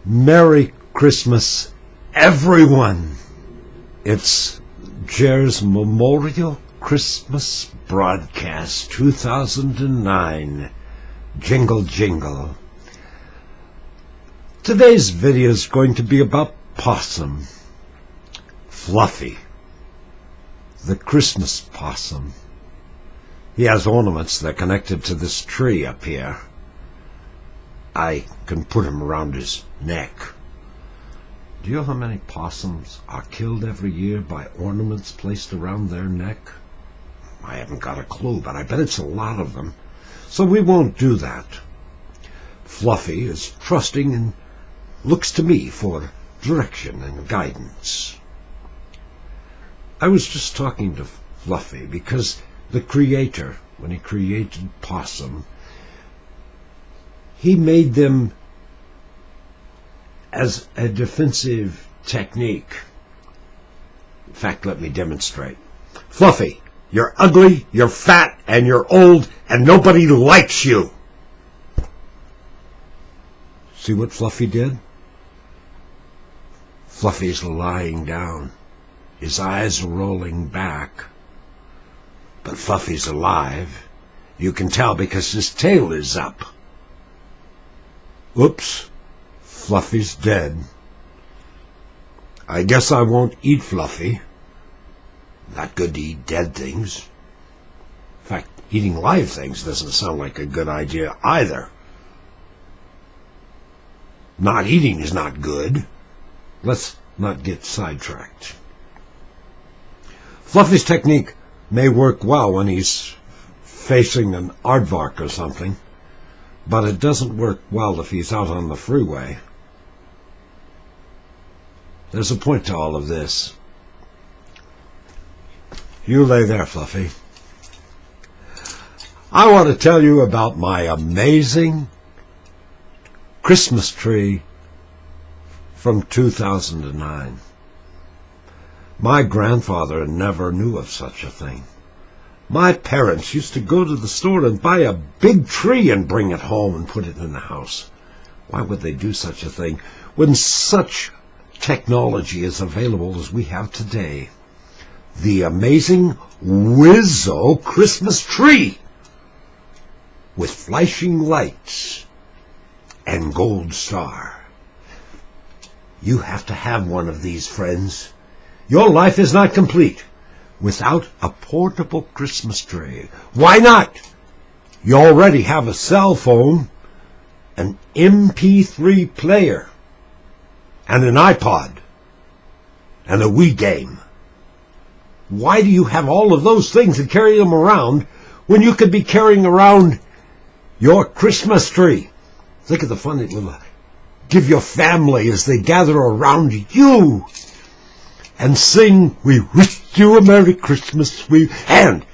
Merry Christmas, everyone! It's Jer's Memorial Christmas Broadcast 2009. Jingle, jingle. Today's video is going to be about Possum. Fluffy. The Christmas possum. He has ornaments that are connected to this tree up here. I can put him around his neck. Do you know how many possums are killed every year by ornaments placed around their neck? I haven't got a clue, but I bet it's a lot of them. So we won't do that. Fluffy is trusting and looks to me for direction and guidance. I was just talking to Fluffy because the creator, when he created Possum, he made them as a defensive technique. In fact, let me demonstrate. Fluffy, you're ugly, you're fat, and you're old, and nobody likes you. See what Fluffy did? Fluffy's lying down. His eyes are rolling back. But Fluffy's alive. You can tell because his tail is up. Oops, Fluffy's dead. I guess I won't eat Fluffy. Not good to eat dead things. In fact, eating live things doesn't sound like a good idea either. Not eating is not good. Let's not get sidetracked. Fluffy's technique may work well when he's facing an aardvark or something, but it doesn't work well if he's out on the freeway. There's a point to all of this. You lay there, Fluffy. I want to tell you about my amazing Christmas tree from 2009. My grandfather never knew of such a thing. My parents used to go to the store and buy a big tree and bring it home and put it in the house. Why would they do such a thing when such technology is available as we have today? The amazing Wizzo Christmas tree with flashing lights and gold star. You have to have one of these, friends. Your life is not complete without a portable Christmas tree. Why not? You already have a cell phone, an MP3 player, and an iPod, and a Wii game. Why do you have all of those things and carry them around when you could be carrying around your Christmas tree? Think of the fun it will give your family as they gather around you and sing, "We wish you a Merry Christmas," and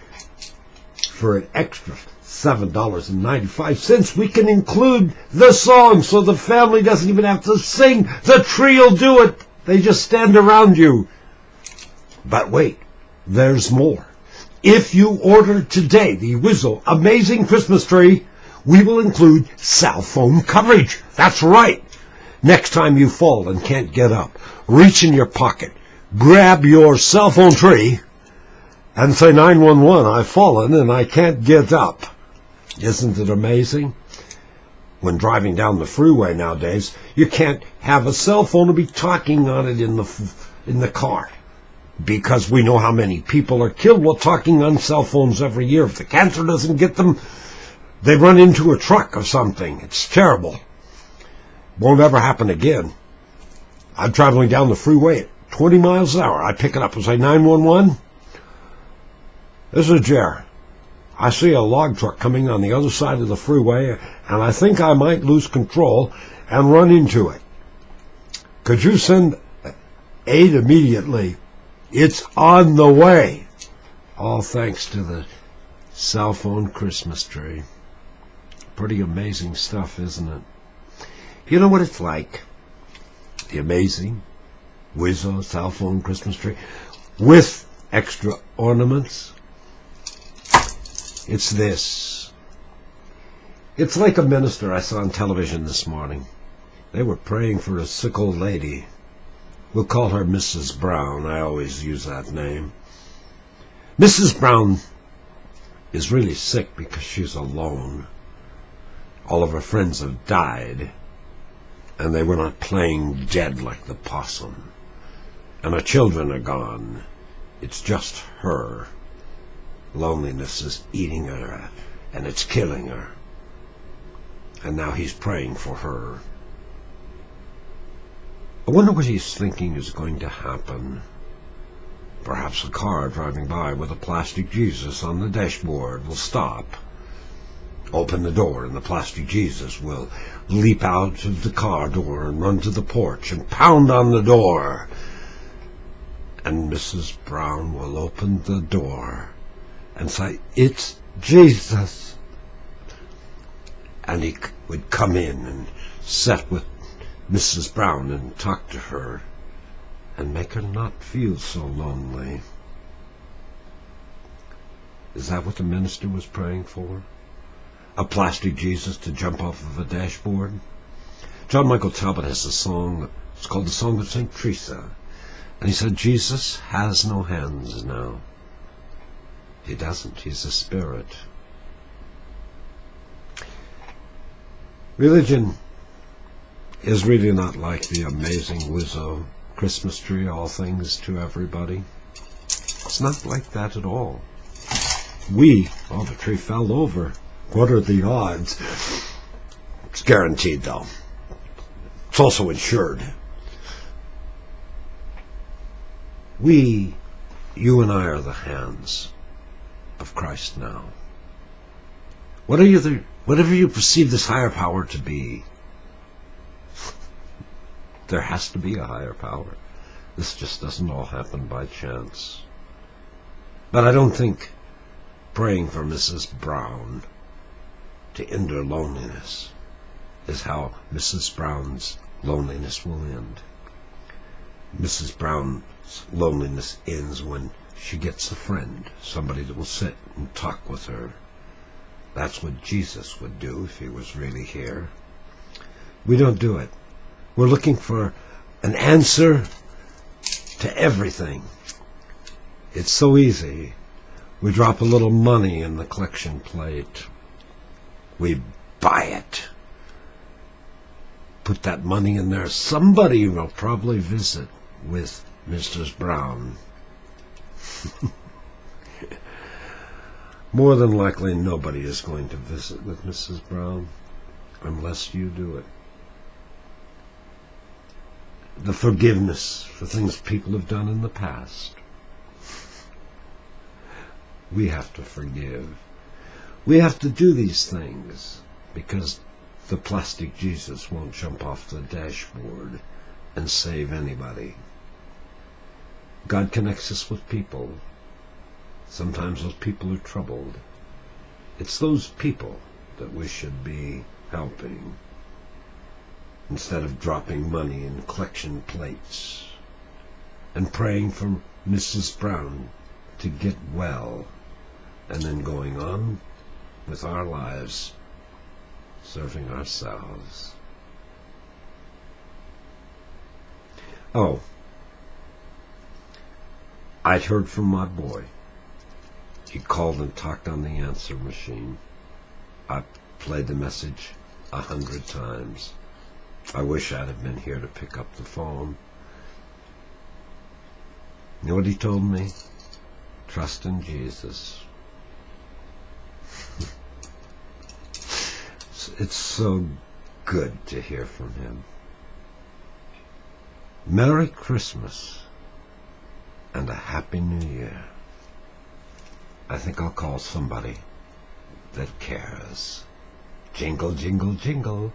for an extra $7.95, we can include the song so the family doesn't even have to sing. The tree will do it. They just stand around you. But wait, there's more. If you order today the Wizzo Amazing Christmas Tree, we will include cell phone coverage. That's right. Next time you fall and can't get up, reach in your pocket, grab your cell phone tree, and say, 911, I've fallen and I can't get up. Isn't it amazing? When driving down the freeway nowadays, you can't have a cell phone and be talking on it in the car, because we know how many people are killed while talking on cell phones every year. If the cancer doesn't get them, they run into a truck or something. It's terrible. Won't ever happen again. I'm traveling down the freeway at 20 miles an hour. I pick it up and say, 911. This is Jer. I see a log truck coming on the other side of the freeway, and I think I might lose control and run into it. Could you send aid immediately? It's on the way. All thanks to the cell phone Christmas tree. Pretty amazing stuff, isn't it? You know what it's like? The amazing Wizzo cell phone Christmas tree with extra ornaments. It's this. It's like a minister I saw on television this morning. They were praying for a sick old lady. We'll call her Mrs. Brown. I always use that name. Mrs. Brown is really sick because she's alone. All of her friends have died, and they were not playing dead like the possum. And her children are gone. It's just her. Loneliness is eating her, and it's killing her. And now he's praying for her. I wonder what he's thinking is going to happen. Perhaps a car driving by with a plastic Jesus on the dashboard will stop, open the door, and the plastic Jesus will leap out of the car door and run to the porch and pound on the door. And Mrs. Brown will open the door and say, "It's Jesus." And he would come in and sit with Mrs. Brown and talk to her and make her not feel so lonely. Is that what the minister was praying for? A plastic Jesus to jump off of a dashboard? John Michael Talbot has a song, it's called the Song of St. Teresa. And he said, Jesus has no hands now. He doesn't. He's a spirit. Religion is really not like the amazing Wizzo Christmas tree, all things to everybody. It's not like that at all. The tree fell over. What are the odds? It's guaranteed, though. It's also insured. You and I are the hands of Christ now. Whatever you perceive this higher power to be, there has to be a higher power. This just doesn't all happen by chance. But I don't think praying for Mrs. Brown to end her loneliness is how Mrs. Brown's loneliness will end. Mrs. Brown's loneliness ends when she gets a friend, somebody that will sit and talk with her. That's what Jesus would do if he was really here. We don't do it. We're looking for an answer to everything. It's so easy. We drop a little money in the collection plate. We buy it. Put that money in there. Somebody will probably visit with Mrs. Brown. More than likely, nobody is going to visit with Mrs. Brown unless you do it. The forgiveness for things people have done in the past. We have to forgive. We have to do these things because the plastic Jesus won't jump off the dashboard and save anybody. God connects us with people. Sometimes those people are troubled. It's those people that we should be helping instead of dropping money in collection plates and praying for Mrs. Brown to get well and then going on with our lives, serving ourselves. Oh, I'd heard from my boy. He called and talked on the answer machine. I played the message 100 times. I wish I'd have been here to pick up the phone. You know what he told me? Trust in Jesus. It's so good to hear from him. Merry Christmas and a Happy New Year. I think I'll call somebody that cares. Jingle, jingle, jingle.